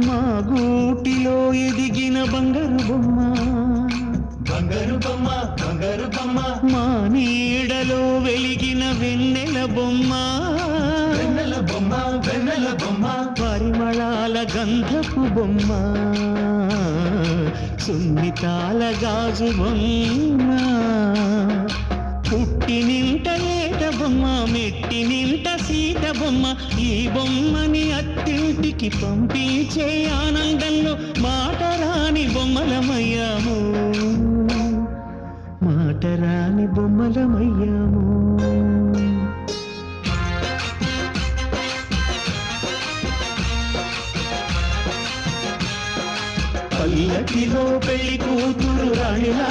మా గూటిలో ఎదిగిన బంగారు బొమ్మ, బంగారు బొమ్మ, బంగారు బొమ్మ, మా నీడలో వెలిగిన వెన్నెల బొమ్మ, వెన్నెల బొమ్మ, వెన్నెల బొమ్మ, పరిమళాల గంధపు బొమ్మ, సున్నితాల గాజు బొమ్మ, పుట్టినింట లేత బొమ్మ, మెట్టినింట సీత బొమ్మ, ఈ బొమ్మని అత్తింటికి పంపించే ఆనందంలో మాటరాని బొమ్మలమయ్యాము, మాటరాని బొమ్మలమయ్యాము. పల్లకిలో పెళ్లి కూతురు రాణిలా